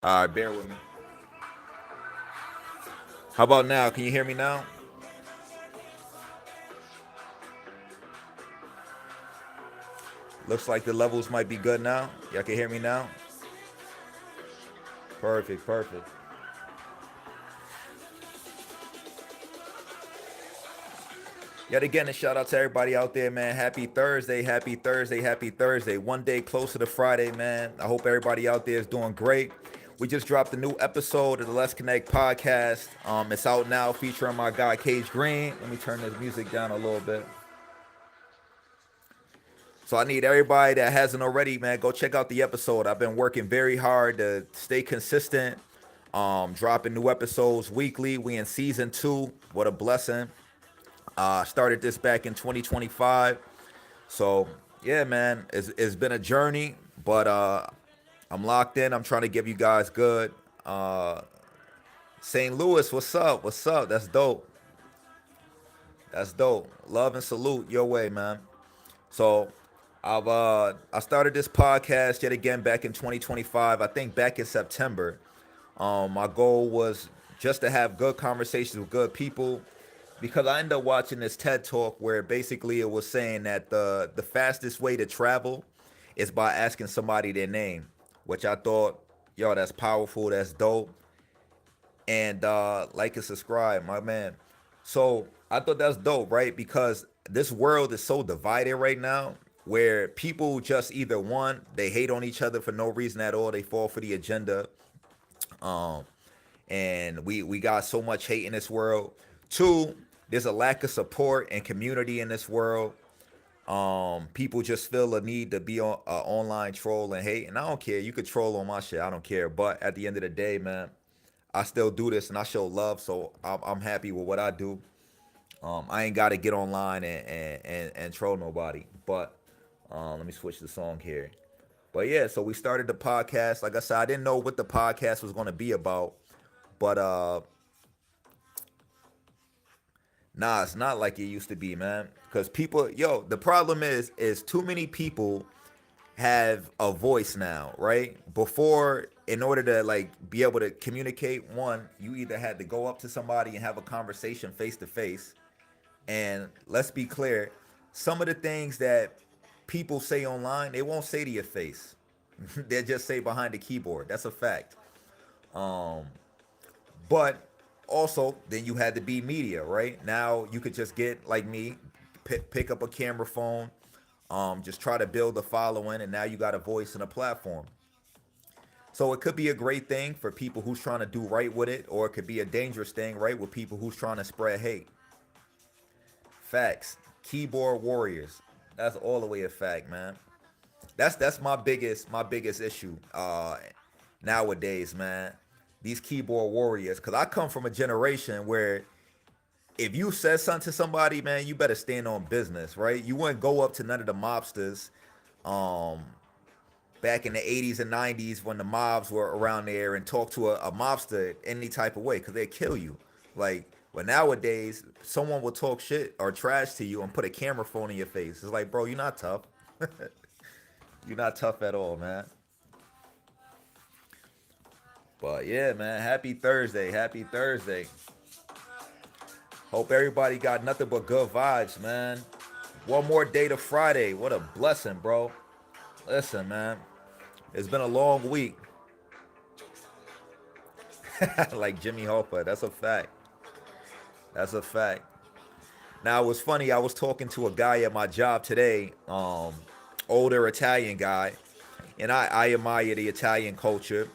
All right, bear with me. How about now? Can you hear me now? Looks like the levels might be good now. Y'all can hear me now? Perfect, perfect. Yet again, a shout out to everybody out there, man. Happy Thursday, happy Thursday, happy Thursday. One day closer to Friday, man. I hope everybody out there is doing great. We just dropped a new episode of the Let's Connect podcast. It's out now featuring my guy Cage Green. Let me turn this music down a little bit. So I need everybody that hasn't already, man, go check out the episode. I've been working very hard to stay consistent, dropping new episodes weekly. We in season 2. What a blessing. Started this back in 2025. So yeah, man, it's been a journey, but I'm locked in. I'm trying to give you guys good. St. Louis, what's up? What's up? That's dope. That's dope. Love and salute your way, man. So I started this podcast yet again back in 2025. I think back in September. My goal was just to have good conversations with good people because I ended up watching this TED talk where basically it was saying that the fastest way to travel is by asking somebody their name, which I thought, yo, that's powerful, that's dope. And like and subscribe, my man. So I thought that's dope, right? Because this world is so divided right now where people just either one, they hate on each other for no reason at all, they fall for the agenda. Um, and we got so much hate in this world. Two, there's a lack of support and community in this world. People just feel a need to be on online troll and hate, and I don't care. You could troll on my shit, I don't care. But at the end of the day, man, I still do this and I show love, so I'm happy with what I do. I ain't got to get online and troll nobody. But let me switch the song here. But yeah, so we started the podcast. Like I said, I didn't know what the podcast was going to be about, but nah, it's not like it used to be, man. Because people, yo, the problem is too many people have a voice now, right? Before, in order to like be able to communicate, one, you either had to go up to somebody and have a conversation face to face. And let's be clear, some of the things that people say online, they won't say to your face. They'll just say behind the keyboard. That's a fact. Um, but also, then you had to be media, right? Now you could just get like me, pick up a camera phone, just try to build a following, and now you got a voice and a platform. So it could be a great thing for people who's trying to do right with it, or it could be a dangerous thing, right, with people who's trying to spread hate. Facts. Keyboard warriors. That's all the way a fact, man. That's my biggest issue nowadays, man. These keyboard warriors, cause I come from a generation where if you said something to somebody, man, you better stand on business, right? You wouldn't go up to none of the mobsters, um, back in the 80s and 90s when the mobs were around there and talk to a mobster any type of way, cause they'd kill you. Like, but nowadays, someone will talk shit or trash to you and put a camera phone in your face. It's like, bro, you're not tough. You're not tough at all, man. But yeah, man, happy Thursday. Happy Thursday. Hope everybody got nothing but good vibes, man. One more day to Friday. What a blessing, bro. Listen, man. It's been a long week. Like Jimmy Hoffa. That's a fact. That's a fact. Now it was funny. I was talking to a guy at my job today, older Italian guy, and I admire the Italian culture.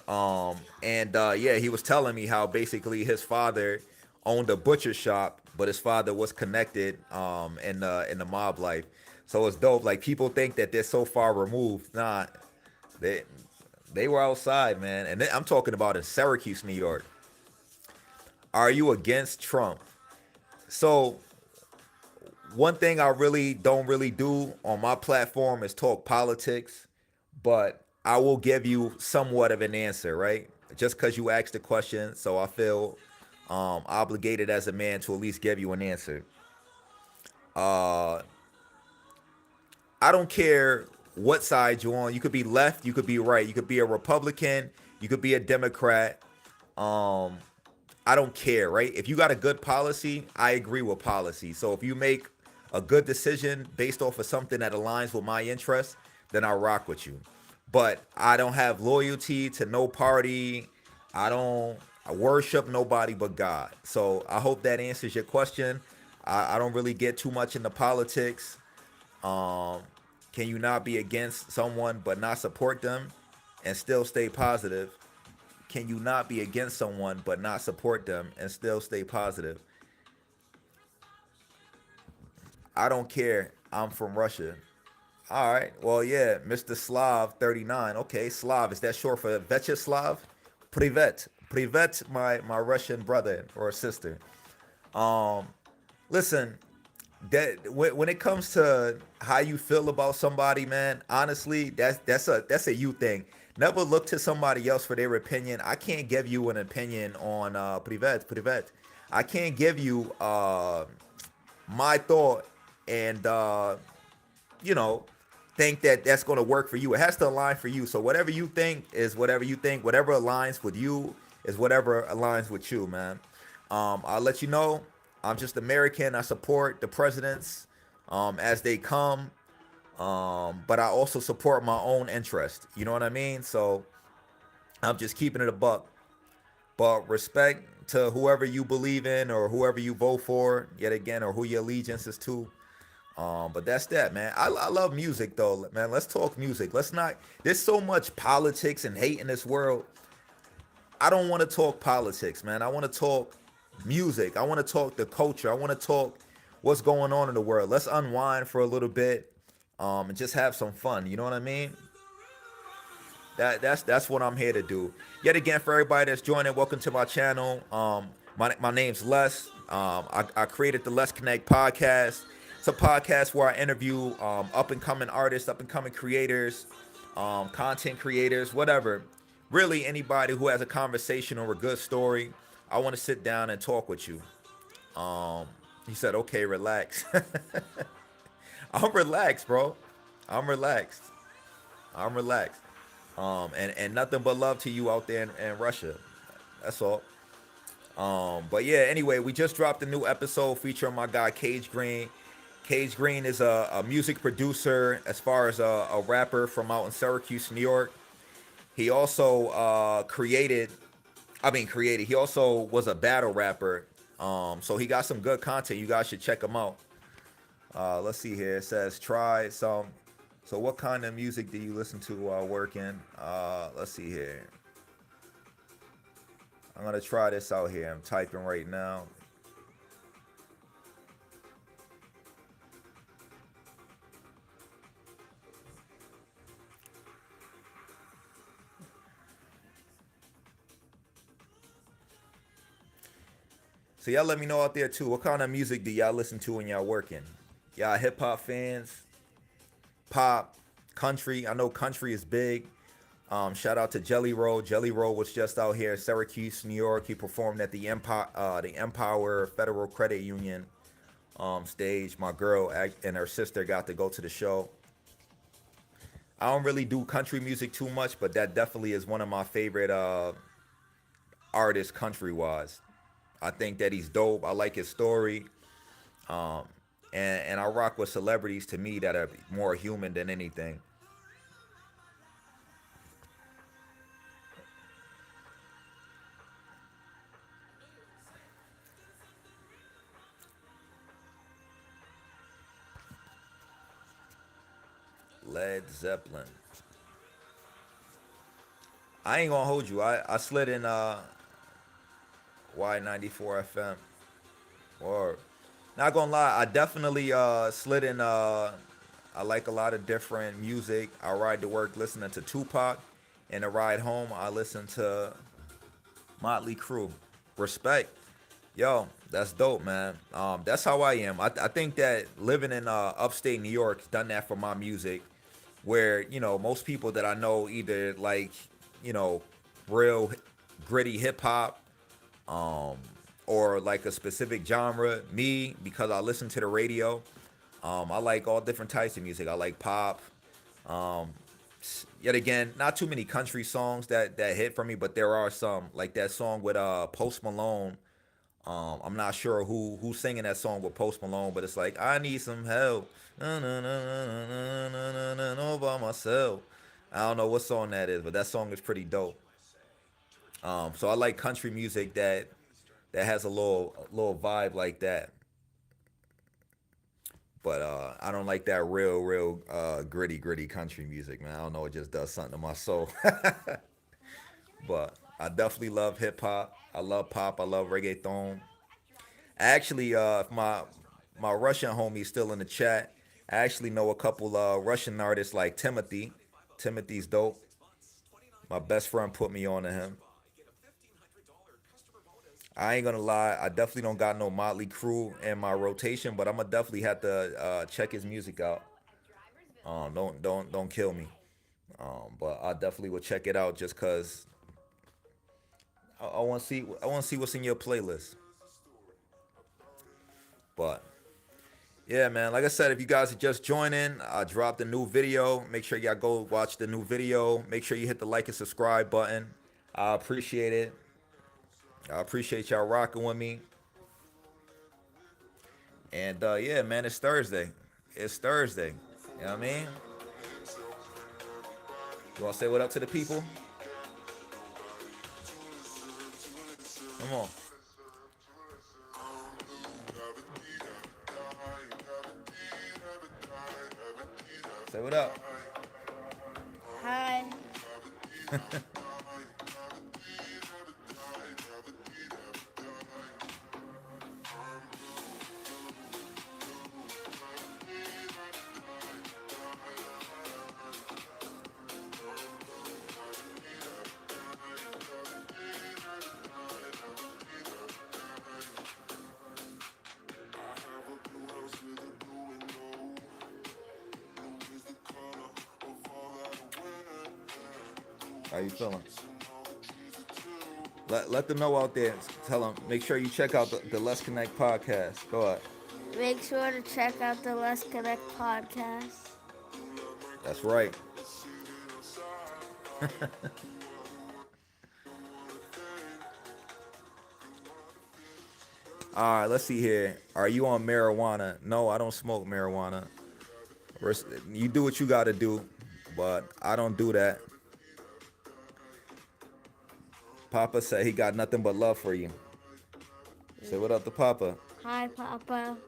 And yeah, he was telling me how basically his father owned a butcher shop, but his father was connected in the mob life. So it's dope. Like people think that they're so far removed. Nah, they they were outside, man. And I'm talking about in Syracuse, New York. Are you against Trump? So one thing I really don't really do on my platform is talk politics, but I will give you somewhat of an answer, right? Just because you asked the question, so I feel obligated as a man to at least give you an answer. Uh, I don't care what side you're on. You could be left, you could be right, you could be a Republican, You could be a Democrat. Um, I don't care, right? If you got a good policy, I agree with policy. So if you make a good decision based off of something that aligns with my interests, then I'll rock with you. But I don't have loyalty to no party. I worship nobody but God. So I hope that answers your question. I don't really get too much into politics. Um, can you not be against someone but not support them and still stay positive? Can you not be against someone but not support them and still stay positive? I don't care. I'm from Russia. All right. Well, yeah, Mr. Slav 39. Okay, Slav. Is that short for Vyacheslav? Privet. Privet, my Russian brother or sister. Um, Listen, that when it comes to how you feel about somebody, man, honestly, that's a you thing. Never look to somebody else for their opinion. I can't give you an opinion on Privet. I can't give you my thought and you know, think that that's going to work for you. It has to align for you. So whatever you think is whatever you think. Whatever aligns with you is whatever aligns with you, man. I'll let you know. I'm just American. I support the presidents as they come, but I also support my own interest. You know what I mean? So I'm just keeping it a buck. But respect to whoever you believe in or whoever you vote for, yet again, or who your allegiance is to. But that's that, man. I love music though, man. Let's talk music. Let's not. There's so much politics and hate in this world. I don't want to talk politics, man. I want to talk music. I want to talk the culture. I want to talk what's going on in the world. Let's unwind for a little bit, and just have some fun. You know what I mean? That's what I'm here to do. Yet again, for everybody that's joining, welcome to my channel. My name's Les. I created the Let's Connect podcast. It's a podcast where I interview up and coming artists, up and coming creators, content creators, whatever. Really, anybody who has a conversation or a good story. I want to sit down and talk with you. Um, he said, "Okay, relax." I'm relaxed, bro. I'm relaxed. I'm relaxed. And nothing but love to you out there in Russia. That's all. But yeah, anyway, we just dropped a new episode featuring my guy Cage Green. Cage Green is a music producer as far as a rapper from out in Syracuse, New York. He also created. He also was a battle rapper. So he got some good content. You guys should check him out. Let's see here. It says try some. So what kind of music do you listen to while working? Let's see here. I'm gonna try this out here. I'm typing right now. So y'all let me know out there too. What kind of music do y'all listen to when y'all working? Y'all hip hop fans? Pop, country. I know country is big. Shout out to Jelly Roll. Jelly Roll was just out here in Syracuse, New York. He performed at the Empower Federal Credit Union stage. My girl and her sister got to go to the show. I don't really do country music too much, but that definitely is one of my favorite artists country wise. I think that he's dope. I like his story. Um, and I rock with celebrities to me that are more human than anything. Led Zeppelin. I ain't gonna hold you. I slid in Y94 FM. Or not gonna lie, I definitely slid in I like a lot of different music. I ride to work listening to Tupac. And the ride home I listen to Motley Crue. Respect. Yo, that's dope, man. That's how I am. I think that living in upstate New York done that for my music. Where most people that I know either like you know real gritty hip hop, um, or like a specific genre. Me, because I listen to the radio. I like all different types of music. I like pop. Um, Yet again, not too many country songs that hit for me, but there are some, like that song with Post Malone. I'm not sure who's singing that song with Post Malone, but it's like I need some help, na, na, na, na, na, na, na, na, na, all by myself. I don't know what song that is, but that song is pretty dope. So I like country music that has a little vibe like that. But I don't like that real gritty country music, man. I don't know, it just does something to my soul. But I definitely love hip hop. I love pop. I love reggaeton. Actually, if my Russian homie's still in the chat, I actually know a couple Russian artists like Timothy. Timothy's dope. My best friend put me on to him. I ain't gonna lie, I definitely don't got no Motley Crue in my rotation, but I'm gonna definitely have to check his music out. Don't kill me. But I definitely will check it out just cause I want to see what's in your playlist. But yeah, man. Like I said, if you guys are just joining, I dropped a new video. Make sure y'all go watch the new video. Make sure you hit the like and subscribe button. I appreciate it. I appreciate y'all rocking with me. And yeah, man, it's Thursday. It's Thursday. You know what I mean? You want to say what up to the people? Come on. Say what up. Hi. How you feeling? Let them know out there. Tell them. Make sure you check out the Let's Connect podcast. Go ahead. Make sure to check out the Let's Connect podcast. That's right. All right, let's see here. Are you on marijuana? No, I don't smoke marijuana. You do what you got to do, but I don't do that. Papa said he got nothing but love for you. Say what up to Papa. Hi, Papa.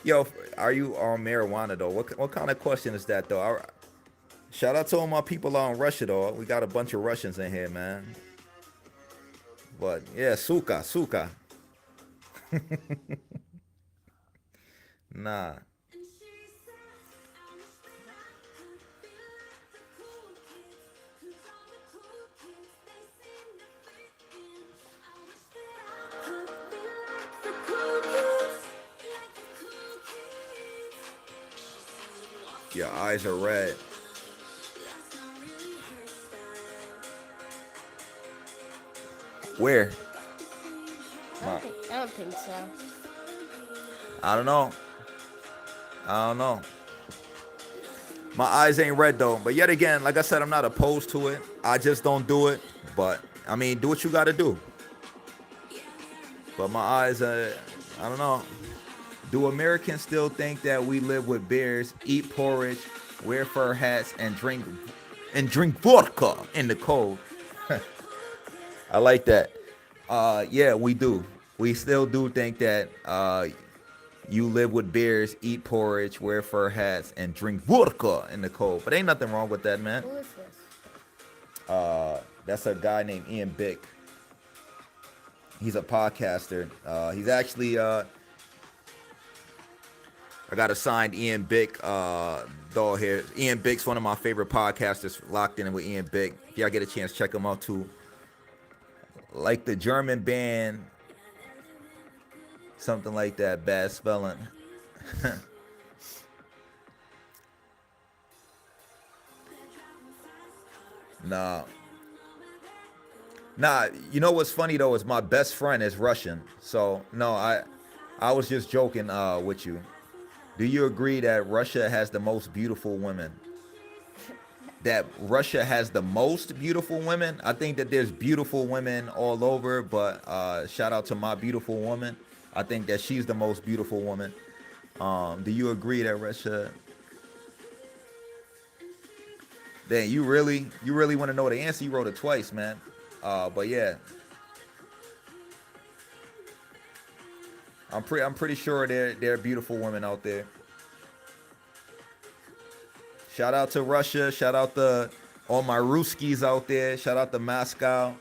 Yo, are you on marijuana though? What kind of question is that though? Shout out to all my people out in Russia though. We got a bunch of Russians in here, man. But yeah, suka. Nah. Your eyes are red. Where? I don't think so. I don't know. My eyes ain't red though. But yet again, like I said, I'm not opposed to it. I just don't do it. But I mean, do what you gotta do. But my eyes are, I don't know. Do Americans still think that we live with bears, eat porridge, wear fur hats, and drink vodka in the cold? I like that. Yeah, we do. We still do think that you live with bears, eat porridge, wear fur hats, and drink vodka in the cold. But ain't nothing wrong with that, man. Who is this? That's a guy named Ian Bick. He's a podcaster. He's actually I got a signed Ian Bick doll here. Ian Bick's one of my favorite podcasters. Locked in with Ian Bick. If y'all get a chance, check him out too. Like the German band, something like that. Bad spelling. Nah. You know what's funny though is my best friend is Russian. So no, I was just joking with you. Do you agree that Russia has the most beautiful women? That Russia has the most beautiful women? I think that there's beautiful women all over, but shout out to my beautiful woman. I think that she's the most beautiful woman. Do you agree that Russia? Then you really want to know the answer? You wrote it twice, man. But yeah, I'm pretty sure there are beautiful women out there. Shout out to Russia. Shout out to all my Ruskies out there. Shout out to Moscow.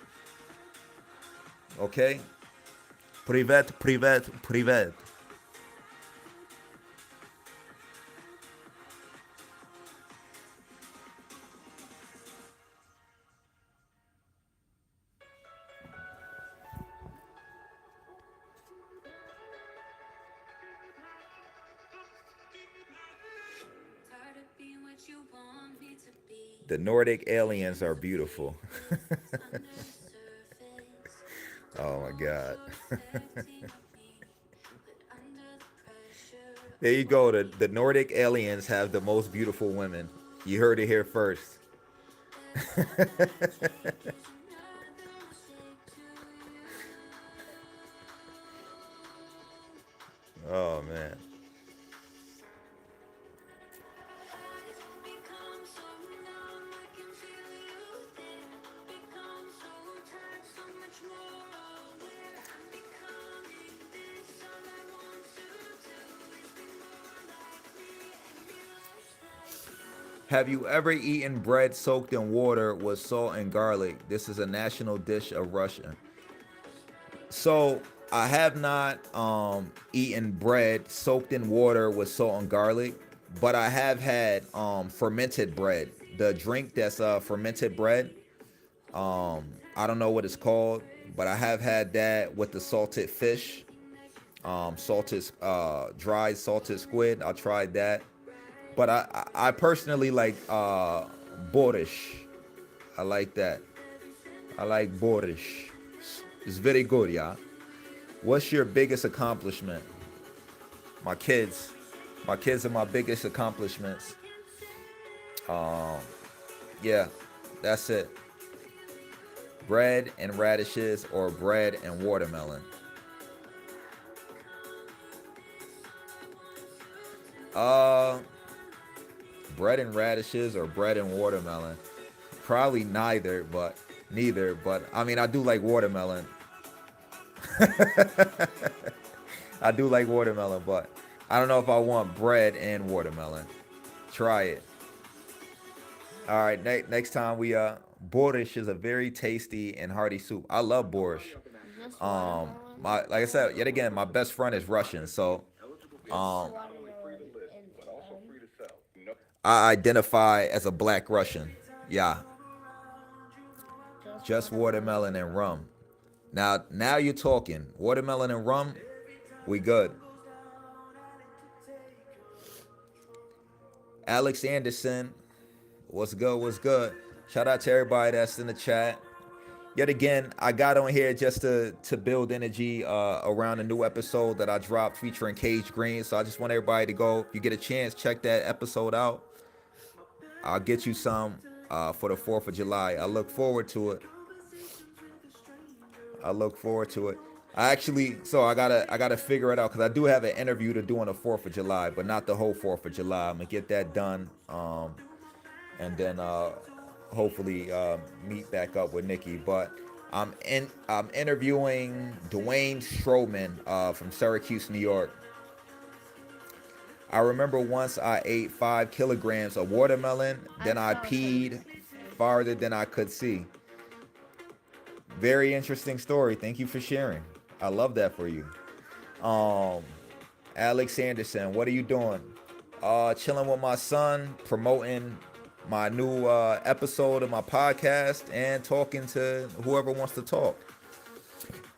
Okay. Privet, privet, privet. The Nordic aliens are beautiful. Oh my God. There you go. The Nordic aliens have the most beautiful women. You heard it here first. Oh man. Have you ever eaten bread soaked in water with salt and garlic? This is a national dish of Russia. So I have not eaten bread soaked in water with salt and garlic, but I have had fermented bread. The drink that's fermented bread. I don't know what it's called, but I have had that with the salted fish, salted dried salted squid. I tried that, but I personally like borscht. I like that. I like borscht. It's very good, yeah. What's your biggest accomplishment? My kids. My kids are my biggest accomplishments. Yeah, that's it. Bread and radishes or bread and watermelon. Uh, Bread and radishes or bread and watermelon. Probably neither. But I mean, I do like watermelon. I do like watermelon, but I don't know if I want bread and watermelon. Try it. All right, next time we borscht is a very tasty and hearty soup. I love borscht. Just Um, watermelon. my like I said yet again, my best friend is Russian, so Just um, watermelon I identify as a black Russian. Yeah, just just watermelon. watermelon and rum. Now you're talking. Watermelon and rum, we good. Alex Anderson, what's good? What's good? Shout out to everybody that's in the chat. Yet again, I got on here just to build energy around a new episode that I dropped featuring Cage Green. So I just want everybody to go. If you get a chance, check that episode out. I'll get you some for the 4th of July. I look forward to it. I look forward to it. I gotta figure it out because I do have an interview to do on the 4th of July, but not the whole 4th of July. I'm gonna get that done, and then hopefully meet back up with Nikki. But I'm interviewing Dwayne Stroman from Syracuse, New York. I remember once I ate 5 kilograms of watermelon, then I saw something peed said. farther than I could see. Very interesting story. Thank you for sharing. I love that for you. Um, Alex Anderson, what are you doing? Chilling with my son, promoting my new episode of my podcast, and talking to whoever wants to talk.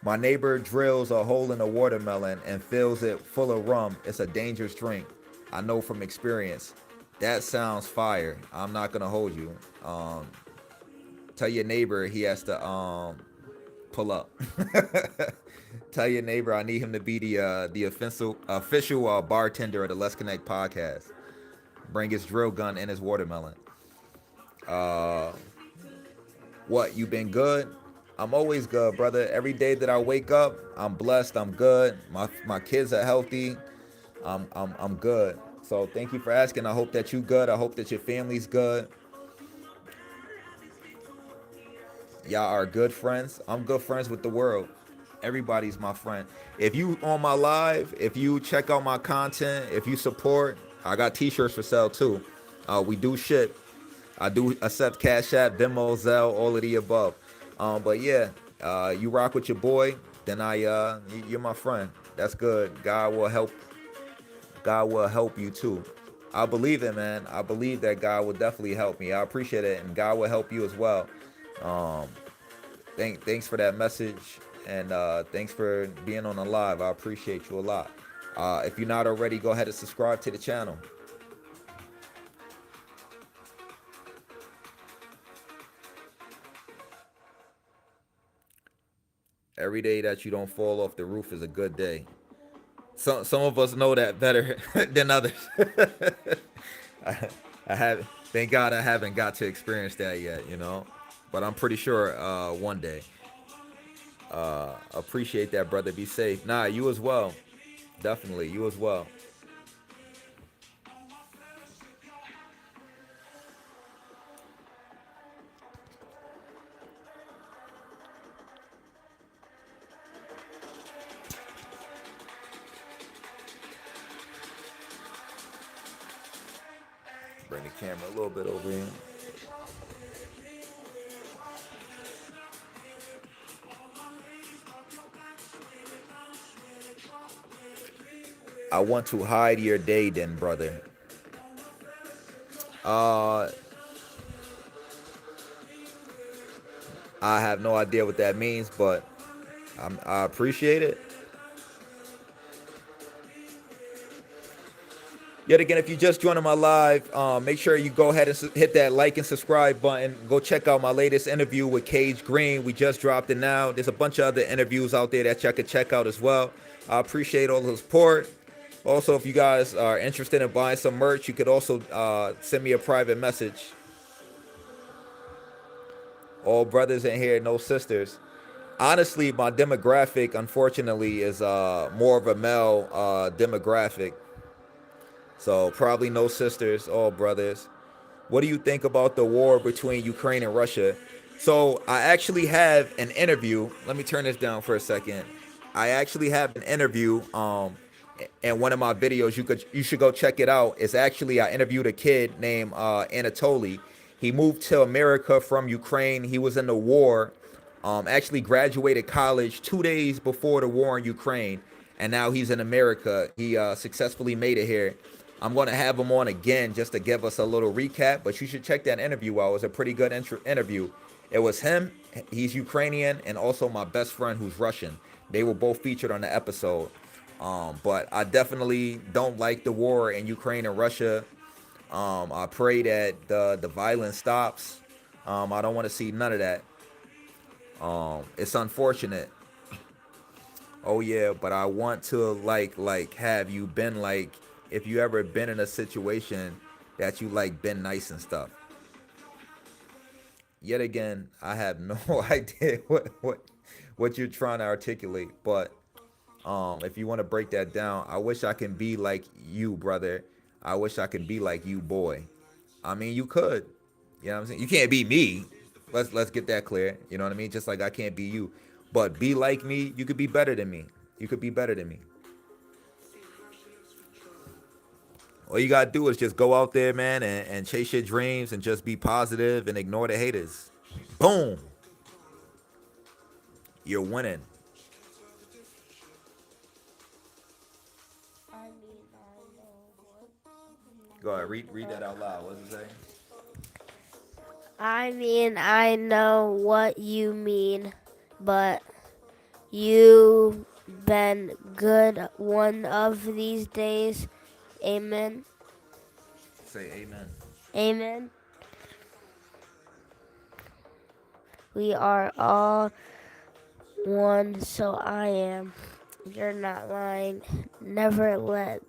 My neighbor drills a hole in a watermelon and fills it full of rum. It's a dangerous drink. I know from experience. That sounds fire. I'm not gonna hold you. Tell your neighbor he has to Pull up. Tell your neighbor I need him to be the official bartender of the Let's Connect podcast. Bring his drill gun and his watermelon. Uh, what, you been good? I'm always good, brother. Every day that I wake up, I'm blessed. I'm good. My kids are healthy. I'm good. So thank you for asking. I hope that you good. I hope that your family's good. Y'all are good friends. I'm good friends with the world. Everybody's my friend. If you on my live, if you check out my content, if you support, I got t-shirts for sale too. We do shit. I do accept Cash App, Venmo, Zelle, all of the above. But yeah, you rock with your boy, then you're my friend. That's good. God will help. God will help you too. I believe it, man. I believe that God will definitely help me. I appreciate it, and God will help you as well. Um, thanks for that message, and thanks for being on the live. I appreciate you a lot. If you're not already, go ahead and subscribe to the channel. Every day that you don't fall off the roof is a good day. Some of us know that better than others. I haven't. Thank God I haven't got to experience that yet. But I'm pretty sure one day. Appreciate that, brother. Be safe. Nah, you as well. Definitely, you as well. Bring the camera a little bit over here. I want to hide your day, then, brother. I have no idea what that means, but I appreciate it. Yet again, if you just joined my live, make sure you go ahead and hit that like and subscribe button. Go check out my latest interview with Cage Green. We just dropped it now. There's a bunch of other interviews out there that you can check out as well. I appreciate all the support. Also, if you guys are interested in buying some merch, you could also send me a private message. All brothers in here, no sisters. Honestly, my demographic, unfortunately, is more of a male demographic. So probably no sisters, all brothers. What do you think about the war between Ukraine and Russia? So I actually have an interview. Let me turn this down for a second. I actually have an interview in one of my videos. You should go check it out. It's actually, I interviewed a kid named Anatoly. He moved to America from Ukraine. He was in the war. Actually graduated college 2 days before the war in Ukraine, and now he's in America. He successfully made it here. I'm going to have him on again just to give us a little recap, but you should check that interview out. It was a pretty good interview. It was him, he's Ukrainian, and also my best friend who's Russian. They were both featured on the episode. But I definitely don't like the war in Ukraine and Russia. I pray that the violence stops. I don't want to see none of that. It's unfortunate. Oh yeah, but I want to like have you been like, if you ever been in a situation that you like been nice and stuff. Yet again, I have no idea what you're trying to articulate, but if you want to break that down, I wish I can be like you, brother. I wish I could be like you, boy. I mean, you could. You know what I'm saying? You can't be me. Let's get that clear. You know what I mean? Just like I can't be you. But be like me, you could be better than me. You could be better than me. All you gotta do is just go out there, man, and chase your dreams and just be positive and ignore the haters. Boom. You're winning. Go ahead, read that out loud. What does it say? I mean, I know what you mean, but you been good one of these days. Amen. Say amen. Amen. We are all one, so I am. You're not lying. Never let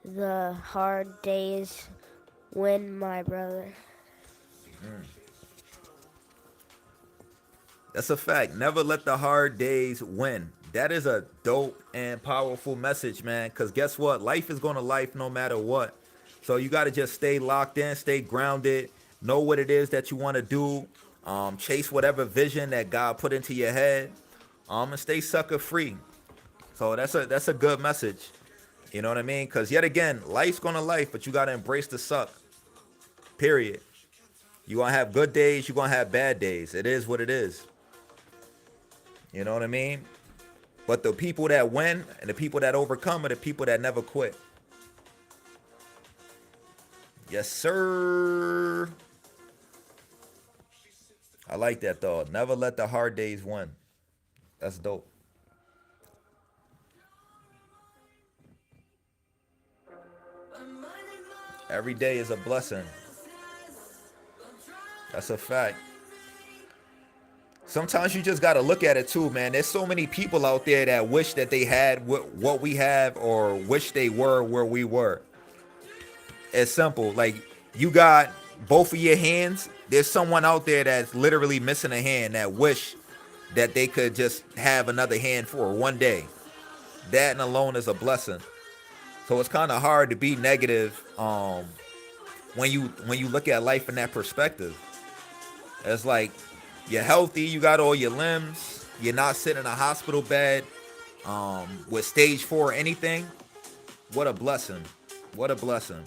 the hard days win, my brother. That's a fact. Never let the hard days win. That is a dope and powerful message, man. Because guess what? Life is going to life no matter what. So you got to just stay locked in, stay grounded, know what it is that you want to do, chase whatever vision that God put into your head, and stay sucker free. So that's a good message. You know what I mean? Because yet again, life's going to life, but you got to embrace the suck. Period. You going to have good days, you going to have bad days. It is what it is. You know what I mean? But the people that win and the people that overcome are the people that never quit. Yes, sir. I like that though. Never let the hard days win. That's dope. Every day is a blessing. That's a fact. Sometimes you just got to look at it too, man. There's so many people out there that wish that they had what we have or wish they were where we were. It's simple. Like, you got both of your hands. There's someone out there that's literally missing a hand that wish that they could just have another hand for one day. That and alone is a blessing. So it's kind of hard to be negative when you look at life in that perspective. It's like, you're healthy, you got all your limbs, you're not sitting in a hospital bed with stage 4 or anything. What a blessing. What a blessing.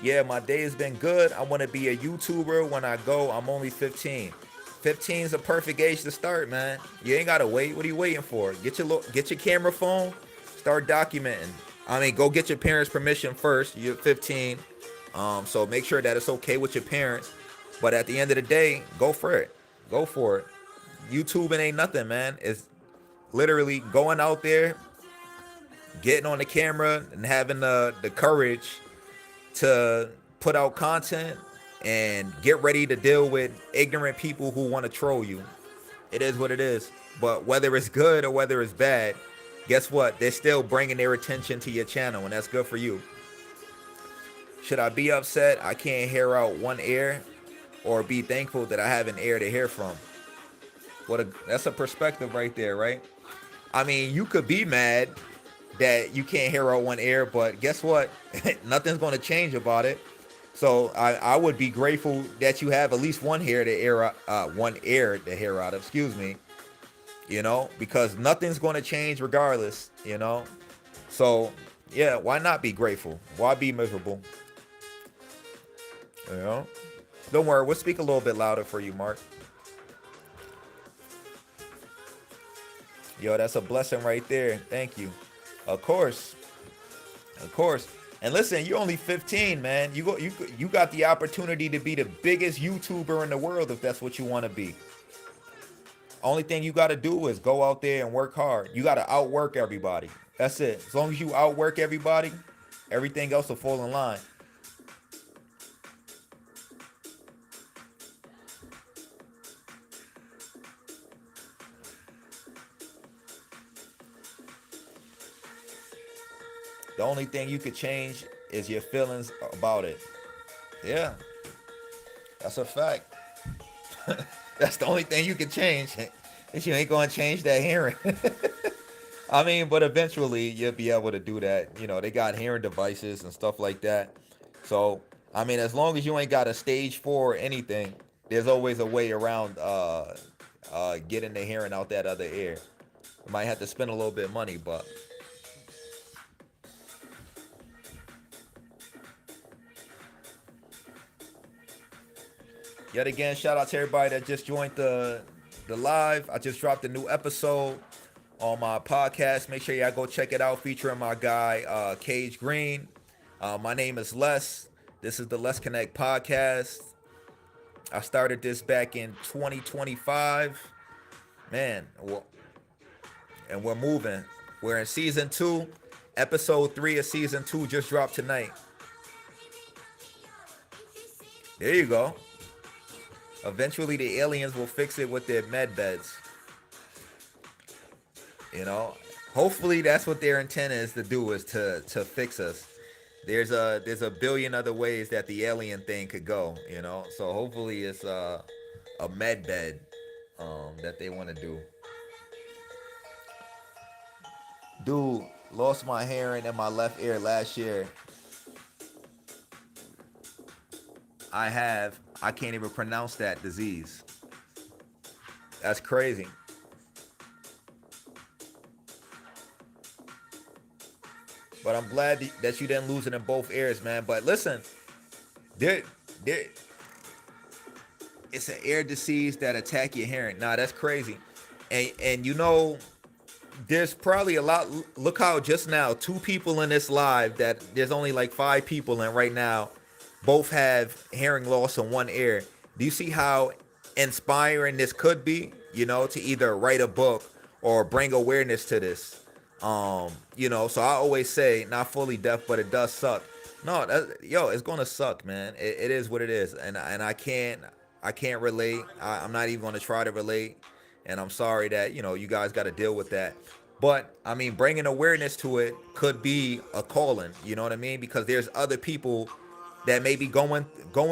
Yeah, my day has been good. I want to be a YouTuber when I go. I'm only 15. 15 is a perfect age to start, man. You ain't gotta wait. What are you waiting for? Get your camera phone, start documenting. I mean, go get your parents' permission first. You're 15, so make sure that it's okay with your parents. But at the end of the day, go for it. Go for it. YouTubing ain't nothing, man. It's literally going out there, getting on the camera, and having the courage to put out content and get ready to deal with ignorant people who want to troll you. It is what it is. But whether it's good or whether it's bad, guess what? They're still bringing their attention to your channel, and that's good for you. Should I be upset I can't hear out one ear, or be thankful that I have an ear to hear from? That's a perspective right there, right? I mean, you could be mad that you can't hear out one ear, but guess what? Nothing's going to change about it. So I would be grateful that you have at least one ear to hear out of, excuse me. You know, because nothing's going to change regardless, you know. So yeah, why not be grateful? Why be miserable? You know. Don't worry, we'll speak a little bit louder for you, Mark. Yo, that's a blessing right there. Thank you. Of course. Of course. And listen, you're only 15, man. You got the opportunity to be the biggest YouTuber in the world if that's what you want to be. Only thing you got to do is go out there and work hard. You got to outwork everybody. That's it. As long as you outwork everybody, everything else will fall in line. The only thing you could change is your feelings about it. Yeah, that's a fact. That's the only thing you can change. Is you ain't gonna change that hearing. I mean, but eventually you'll be able to do that. You know, they got hearing devices and stuff like that. So, I mean, as long as you ain't got a stage 4 or anything, there's always a way around getting the hearing out that other ear. You might have to spend a little bit of money, but yet again, shout out to everybody that just joined the live. I just dropped a new episode on my podcast. Make sure y'all go check it out, featuring my guy Cage Green. My name is Les. This is the Let's Connect podcast. I started this back in 2025. Man, and we're moving. We're in season 2. Episode 3 of season 2 just dropped tonight. There you go. Eventually, the aliens will fix it with their med beds. You know, hopefully that's what their intent is to do, is to fix us. There's a billion other ways that the alien thing could go. You know, so hopefully it's a med bed that they want to do. Dude, lost my hearing in my left ear last year. I can't even pronounce that disease. That's crazy. But I'm glad that you didn't lose it in both ears, man. But listen, there, there, it's an ear disease that attack your hearing. Nah, that's crazy. And you know, there's probably a lot. Look how just now, two people in this live, that there's only like five people, and right now, both have hearing loss in one ear. Do you see how inspiring this could be? You know, to either write a book or bring awareness to this. You know, so I always say, not fully deaf, but it does suck. No, yo, it's gonna suck, man. It is what it is, and I can't relate. I'm not even gonna try to relate, and I'm sorry that you guys got to deal with that. But I mean, bringing awareness to it could be a calling. You know what I mean? Because there's other people that may be going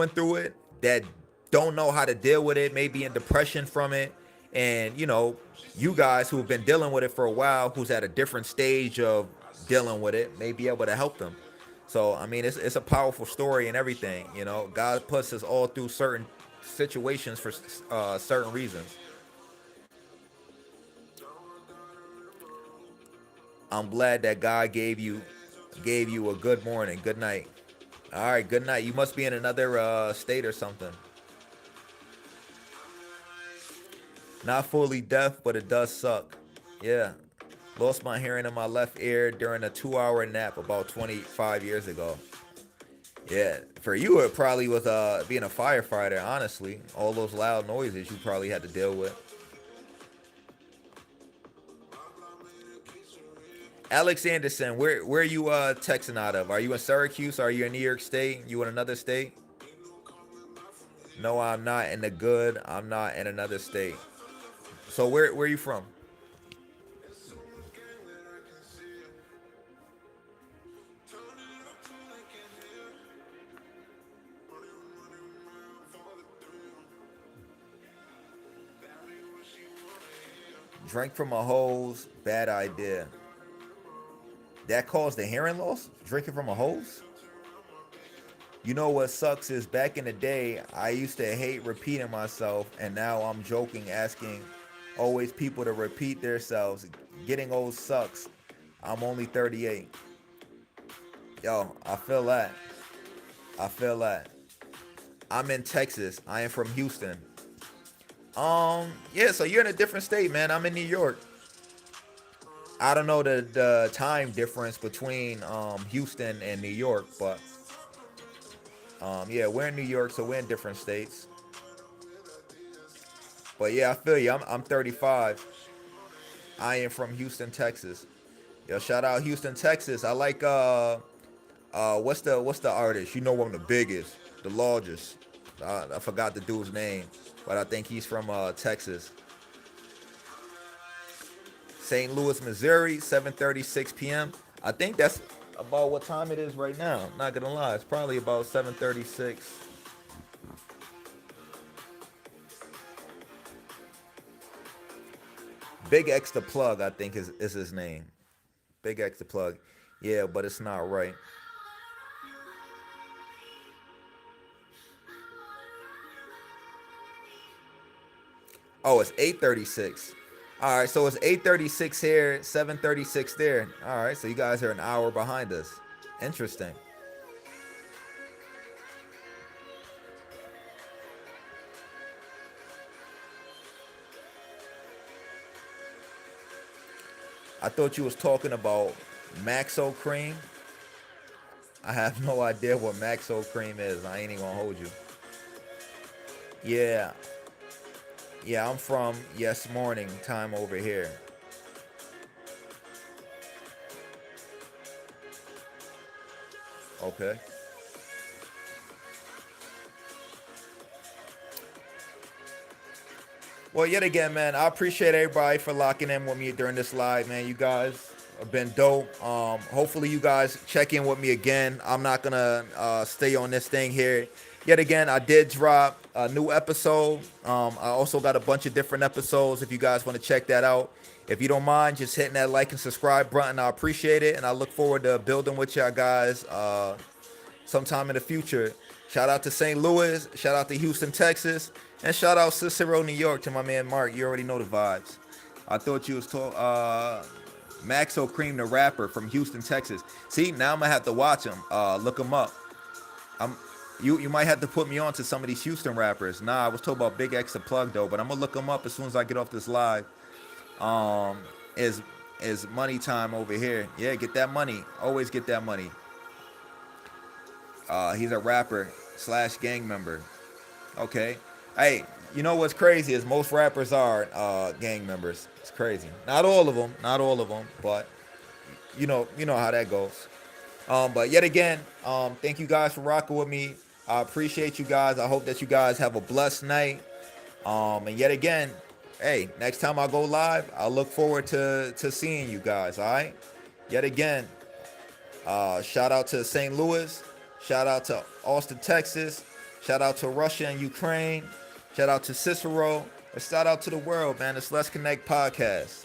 through it, that don't know how to deal with it, maybe in depression from it, and you guys who've been dealing with it for a while, who's at a different stage of dealing with it, may be able to help them. So I mean, it's a powerful story and everything. God puts us all through certain situations for certain reasons. I'm glad that God gave you a good morning, good night. All right, good night. You must be in another state or something. Not fully deaf, but it does suck. Yeah. Lost my hearing in my left ear during a 2-hour nap about 25 years ago. Yeah. For you, it probably was being a firefighter, honestly. All those loud noises you probably had to deal with. Alex Anderson, where are you texting out of? Are you in Syracuse? Are you in New York State? You in another state? No, I'm not in the good. I'm not in another state. So where are you from? Drink from a hose, bad idea. That caused the hearing loss? Drinking from a hose? You know what sucks is back in the day, I used to hate repeating myself, and now I'm joking, asking always people to repeat themselves. Getting old sucks. I'm only 38. Yo, I feel that. I feel that. I'm in Texas. I am from Houston. Yeah, so you're in a different state, man. I'm in New York. I don't know the time difference between Houston and New York, but yeah, we're in New York, so we're in different states. But yeah, I feel you. I'm 35. I am from Houston, Texas. Yo, shout out Houston, Texas. I like what's the artist? You know one of the biggest, the largest. I forgot the dude's name, but I think he's from Texas. St. Louis, Missouri, 7:36 p.m. I think that's about what time it is right now. Not gonna lie, it's probably about 7:36. Big X the plug, I think is his name. Big X the plug. Yeah, but it's not right. Oh, it's 8:36. All right, so it's 8:36 here, 7:36 there. All right, so you guys are an hour behind us. Interesting. I thought you was talking about Maxo Cream. I have no idea what Maxo Cream is. I ain't even gonna hold you. Yeah, yeah, I'm from Yes Morning time over here. Okay. Well, yet again, man, I appreciate everybody for locking in with me during this live, man. You guys have been dope. Hopefully you guys check in with me again. I'm not gonna stay on this thing here. Yet again, I did drop a new episode. I also got a bunch of different episodes if you guys want to check that out. If you don't mind just hitting that like and subscribe button, I appreciate it. And I look forward to building with y'all guys sometime in the future. Shout out to St. Louis. Shout out to Houston, Texas. And shout out Cicero, New York to my man Mark. You already know the vibes. I thought you was Maxo Cream, the rapper from Houston, Texas. See, now I'm gonna have to watch him. Look him up. You might have to put me on to some of these Houston rappers. Nah, I was told about Big X the plug though, but I'm gonna look him up as soon as I get off this live. Is money time over here. Yeah, get that money. Always get that money. He's a rapper / gang member. Okay. Hey, you know what's crazy is most rappers are gang members. It's crazy. Not all of them, but you know how that goes. But yet again, thank you guys for rocking with me. I appreciate you guys. I hope that you guys have a blessed night. And yet again, hey, next time I go live, I look forward to seeing you guys. All right. Yet again, shout out to St. Louis. Shout out to Austin, Texas. Shout out to Russia and Ukraine. Shout out to Cicero. And shout out to the world, man. It's Let's Connect Podcast.